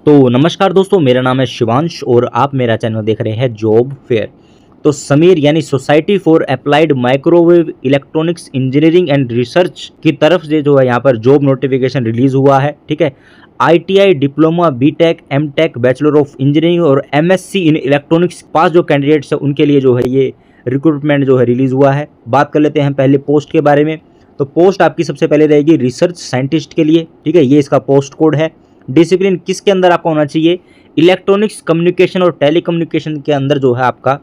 तो नमस्कार दोस्तों, मेरा नाम है शिवांश और आप मेरा चैनल देख रहे हैं जॉब फेयर। तो समीर यानी society for applied microwave electronics engineering and research की तरफ से जो है यहाँ पर जॉब नोटिफिकेशन रिलीज हुआ है। ठीक है, ITI diploma, BTech, MTech, bachelor of engineering और एमएससी इन इलेक्ट्रॉनिक्स पास जो कैंडिडेट्स हैं उनके लिए जो है ये रिक्रूटमेंट जो है रिलीज हुआ है। बात कर लेते हैं पहले पोस्ट के बारे में। तो पोस्ट आपकी सबसे पहले रहेगी रिसर्च साइंटिस्ट के लिए। ठीक है, ये इसका पोस्ट कोड है। डिसिप्लिन किसके अंदर आपका होना चाहिए? इलेक्ट्रॉनिक्स, कम्युनिकेशन और टेलीकम्युनिकेशन के अंदर जो है आपका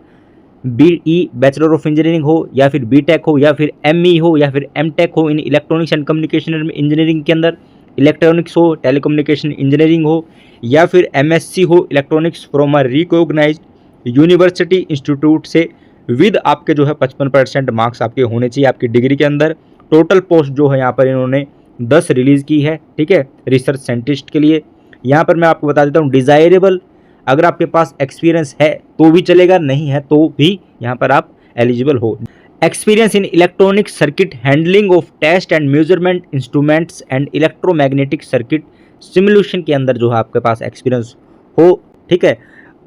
बीई बैचलर ऑफ इंजीनियरिंग हो या फिर बीटेक हो या फिर एमई हो या फिर एमटेक हो in electronics and communication engineering के अंदर, इलेक्ट्रॉनिक्स हो, टेलीकम्युनिकेशन इंजीनियरिंग हो या फिर एमएससी हो electronics from a recognised university institute से विद आपके जो है 55% मार्क्स आपके होने चाहिए आपकी डिग्री के अंदर। टोटल पोस्ट जो है यहाँ पर इन्होंने 10 रिलीज़ की है। ठीक है, रिसर्च साइंटिस्ट के लिए। यहाँ पर मैं आपको बता देता हूँ डिज़ायरेबल, अगर आपके पास एक्सपीरियंस है तो भी चलेगा, नहीं है तो भी यहाँ पर आप एलिजिबल हो। Experience in electronic circuit handling of test and measurement instruments and electromagnetic circuit simulation के अंदर जो है आपके पास एक्सपीरियंस हो। ठीक है,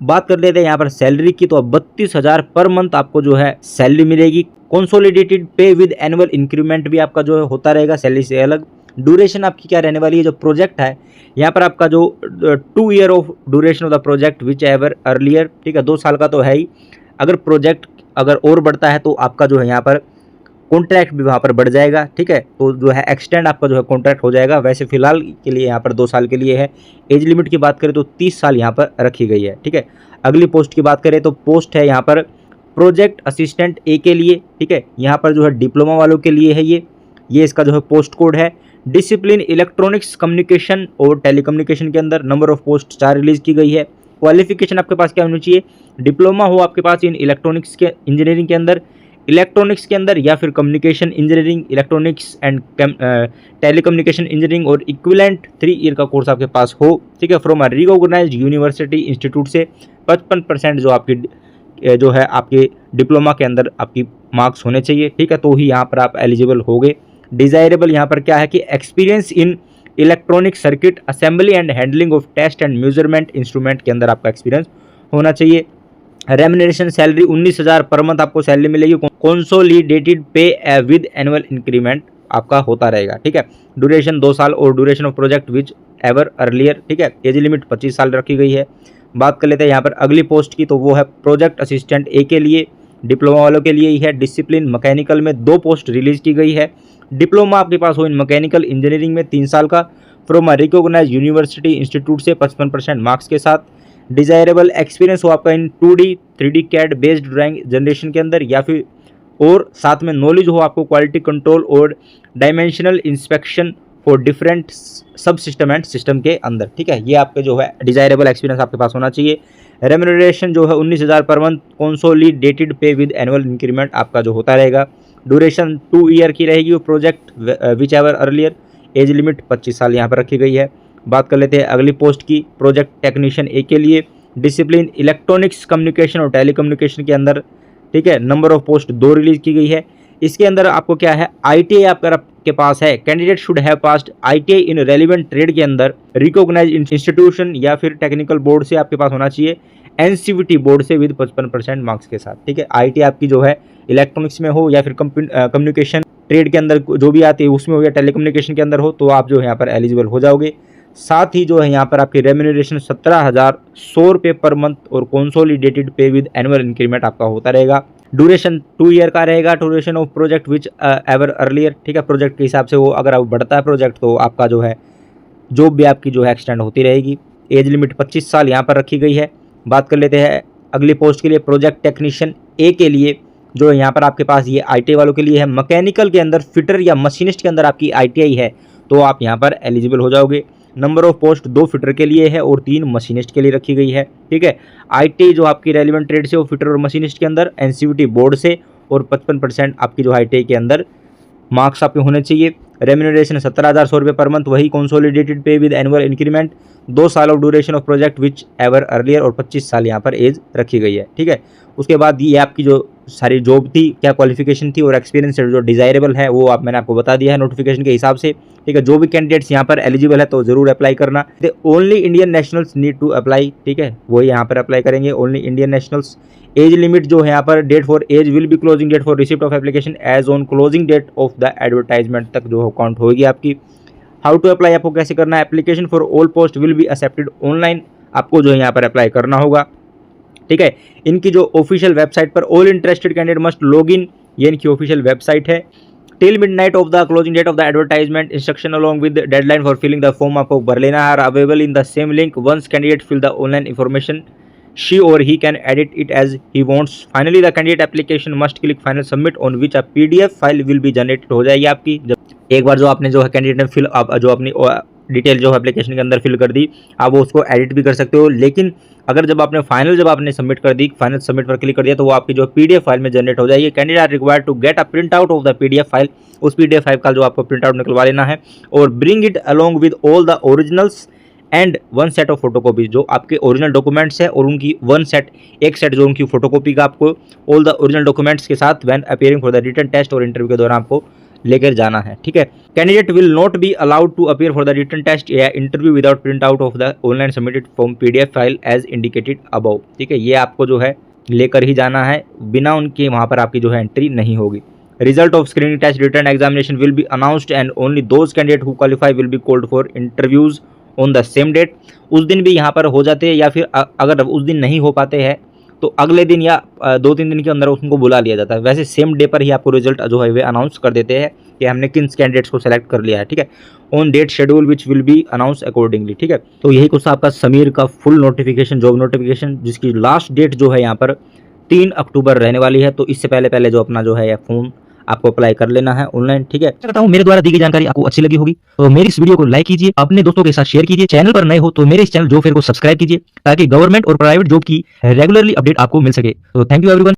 बात कर लेते हैं यहाँ पर सैलरी की। तो 32,000 पर मंथ आपको जो है सैलरी मिलेगी। कंसोलिडेटेड पे विद एनुअल इंक्रीमेंट भी आपका जो है होता रहेगा सैलरी से अलग। ड्यूरेशन आपकी क्या रहने वाली है? जो प्रोजेक्ट है यहाँ पर आपका जो 2 year of duration of the project which ever earlier. ठीक है, 2 साल का तो है ही। अगर प्रोजेक्ट अगर और बढ़ता है तो आपका जो है यहाँ पर कॉन्ट्रैक्ट भी वहाँ पर बढ़ जाएगा। ठीक है, तो जो है एक्सटेंड आपका जो है कॉन्ट्रैक्ट हो जाएगा। वैसे फिलहाल के लिए यहाँ पर 2 साल के लिए है। एज लिमिट की बात करें तो 30 साल यहाँ पर रखी गई है। ठीक है, अगली पोस्ट की बात करें तो पोस्ट है यहाँ पर प्रोजेक्ट असिस्टेंट ए के लिए। ठीक है, यहाँ पर जो है डिप्लोमा वालों के लिए है ये इसका जो है पोस्ट कोड है। डिसिप्लिन इलेक्ट्रॉनिक्स, कम्युनिकेशन और टेलीकम्युनिकेशन के अंदर नंबर ऑफ पोस्ट 4 रिलीज़ की गई है। क्वालिफिकेशन आपके पास क्या होनी चाहिए? डिप्लोमा हो आपके पास इन इलेक्ट्रॉनिक्स के इंजीनियरिंग के अंदर, इलेक्ट्रॉनिक्स के अंदर या फिर communication engineering, electronics and telecommunication engineering और इक्विवेलेंट 3 ईयर का कोर्स आपके पास हो। ठीक है, from a recognised university institute से 55% जो आपकी जो है आपके डिप्लोमा के अंदर आपकी मार्क्स होने चाहिए। ठीक है, तो ही यहाँ पर आप एलिजिबल होगे। डिज़ायरेबल यहाँ पर क्या है कि experience in electronic circuit assembly and handling of test and measurement instrument के अंदर आपका एक्सपीरियंस होना चाहिए। रेम्युनरेशन सैलरी 19,000 पर मंथ आपको सैलरी मिलेगी। कंसोलिडेटेड पे विद एनुअल इंक्रीमेंट आपका होता रहेगा। ठीक है, ड्यूरेशन 2 साल और duration of project which ever earlier. ठीक है, एज लिमिट 25 साल रखी गई है। बात कर लेते हैं यहाँ पर अगली पोस्ट की, तो वो है प्रोजेक्ट असिस्टेंट ए के लिए, डिप्लोमा वालों के लिए ही है। डिसिप्लिन मैकेनिकल में 2 पोस्ट रिलीज़ की गई है। डिप्लोमा आपके पास हो इन मैकेनिकल इंजीनियरिंग में 3 साल का, from a recognised university institute से 55% मार्क्स के साथ। डिज़ायरेबल एक्सपीरियंस हो आपका in 2D 3D CAD based drawing generation के अंदर या फिर और साथ में नॉलेज हो आपको क्वालिटी कंट्रोल और डायमेंशनल इंस्पेक्शन फॉर डिफरेंट सब सिस्टम एंड सिस्टम के अंदर। ठीक है, ये आपके जो है डिज़ायरेबल एक्सपीरियंस आपके पास होना चाहिए। रेम्युनरेशन जो है 19,000 पर मंथ, कंसोलिडेटेड पे विद एनुअल इंक्रीमेंट आपका जो होता रहेगा। ड्यूरेशन 2 ईयर की रहेगी वो project which ever earlier. Age limit 25 साल यहाँ पर रखी गई है। बात कर लेते हैं अगली पोस्ट की, प्रोजेक्ट टेक्नीशियन ए के लिए। डिसिप्लिन इलेक्ट्रॉनिक्स, कम्युनिकेशन और टेलीकम्युनिकेशन के अंदर। ठीक है, नंबर ऑफ पोस्ट 2 रिलीज़ की गई है। इसके अंदर आपको क्या है, आईटीआई आपके पास है, candidate should have passed ITI in relevant trade के अंदर रिकॉग्नाइज्ड इंस्टीट्यूशन या फिर टेक्निकल बोर्ड से आपके पास होना चाहिए, एनसीवीटी बोर्ड से विद 55% मार्क्स के साथ। ठीक है, आईटीआई आपकी जो है इलेक्ट्रॉनिक्स में हो या फिर कम्युनिकेशन ट्रेड के अंदर जो भी आती है उसमें हो या टेलीकम्युनिकेशन के अंदर हो तो आप जो है यहाँ पर एलिजिबल हो जाओगे। साथ ही जो है यहाँ पर आपकी रेम्यूनरेशन 17,100 रुपये पर मंथ और कंसोलिडेटेड पे विद एनुअल इंक्रीमेंट आपका होता रहेगा। ड्यूरेशन 2 ईयर का रहेगा। Duration of project which ever earlier. ठीक है, प्रोजेक्ट के हिसाब से वो अगर आप बढ़ता है प्रोजेक्ट तो आपका जो है जॉब भी आपकी जो है एक्सटेंड होती रहेगी। एज लिमिट 25 साल यहाँ पर रखी गई है। बात कर लेते हैं अगली पोस्ट के लिए, प्रोजेक्ट टेक्नीशियन ए के लिए, जो यहाँ पर आपके पास ये आईटीआई वालों के लिए है। मैकेनिकल के अंदर फिटर या मशीनिस्ट के अंदर आपकी आईटीआई है तो आप यहाँ पर एलिजिबल हो जाओगे। नंबर ऑफ पोस्ट 2 फिटर के लिए है और 3 मशीनिस्ट के लिए रखी गई है। ठीक है, आईटीआई जो आपकी रेलिवेंट ट्रेड से वो फिटर और मशीनिस्ट के अंदर, एनसीवीटी बोर्ड से और 55% आपकी जो आईटीआई के अंदर मार्क्स आपके होने चाहिए। रेम्यूनरेशन 17,100 रुपये पर मंथ, वही कंसोलिडेटेड पे विद एनुअल इंक्रीमेंट। 2 साल of duration of project which ever earlier और 25 साल यहाँ पर एज रखी गई है। ठीक है, उसके बाद ये आपकी जो सारी जॉब थी, क्या क्वालिफिकेशन थी और एक्सपीरियंस जो डिजायरेबल है वो मैंने आपको बता दिया है नोटिफिकेशन के हिसाब से। ठीक है, जो भी कैंडिडेट्स यहाँ पर एलिजिबल है तो जरूर अप्लाई करना। Only Indian nationals need to apply, ठीक है, वही यहाँ पर अप्लाई करेंगे, only Indian nationals. Age limit जो है यहाँ पर date for age will be closing date for receipt of application age on closing date of the advertisement तक जो काउंट होगी आपकी। हाउ टू अप्लाई, आपको कैसे करना है, application for all post will be accepted online, आपको जो है यहाँ पर अप्लाई करना होगा। ठीक है, इनकी जो ऑफिशियल वेबसाइट पर all interested candidate must log in, ये इनकी ऑफिशियल वेबसाइट है। Till midnight of the closing date of the advertisement instruction along with deadline for filling the form आपको भर लेना है, are available in the same link. Once candidate fill the online information she or he can edit it as he wants. Finally the candidate application must click final submit on which a PDF file will be generated हो जाएगी आपकी। जब एक बार जो आपने जो है candidate ने फिल जो अपनी डिटेल जो एप्लीकेशन के अंदर फिल कर दी, आप वो उसको एडिट भी कर सकते हो। लेकिन अगर जब आपने सबमिट कर दी, फाइनल सबमिट पर क्लिक कर दिया, तो वो आपकी जो PDF फाइल में जनरेट हो जाएगी। Candidate are required to get a print out of the PDF file, उस PDF फाइल का जो आपको प्रिंट आउट निकलवा लेना है और bring it along with all the originals and one set of photocopy, जो आपके ओरिजिनल डॉक्यूमेंट्स है और उनकी एक सेट जो उनकी फोटोकॉपी का आपको ऑल द ओरिजिनल डॉक्यूमेंट्स के साथ when appearing for the written test और इंटरव्यू के दौरान आपको लेकर जाना है। ठीक है, candidate will not be allowed to appear for the written test या interview without print out of the online submitted form PDF file as indicated above. ठीक है, ये आपको जो है लेकर ही जाना है, बिना उनके वहाँ पर आपकी जो है एंट्री नहीं होगी। Result of screening test written examination will be announced and only those candidate who qualify will be called for interviews on the same date. उस दिन भी यहाँ पर हो जाते हैं या फिर अगर उस दिन नहीं हो पाते हैं तो अगले दिन या 2-3 दिन के अंदर उनको बुला लिया जाता है। वैसे सेम डे पर ही आपको रिजल्ट जो है वे अनाउंस कर देते हैं कि हमने किन कैंडिडेट्स को सेलेक्ट कर लिया है। ठीक है, on date schedule which will be announce accordingly. ठीक है, तो यही कुछ आपका समीर का फुल नोटिफिकेशन, जॉब नोटिफिकेशन, जिसकी लास्ट डेट जो है यहाँ पर 3 अक्टूबर रहने वाली है। तो इससे पहले जो अपना जो है फॉर्म आपको अप्लाई कर लेना है ऑनलाइन। ठीक है, करता हूँ मेरे द्वारा दी गई जानकारी आपको अच्छी लगी होगी तो मेरी इस वीडियो को लाइक कीजिए, अपने दोस्तों के साथ शेयर कीजिए। चैनल पर नए हो तो मेरे इस चैनल जॉब फेयर को सब्सक्राइब कीजिए ताकि गवर्नमेंट और प्राइवेट जॉब की रेगुलरली अपडेट आपको मिल सके। तो थैंक यू एवरीवन।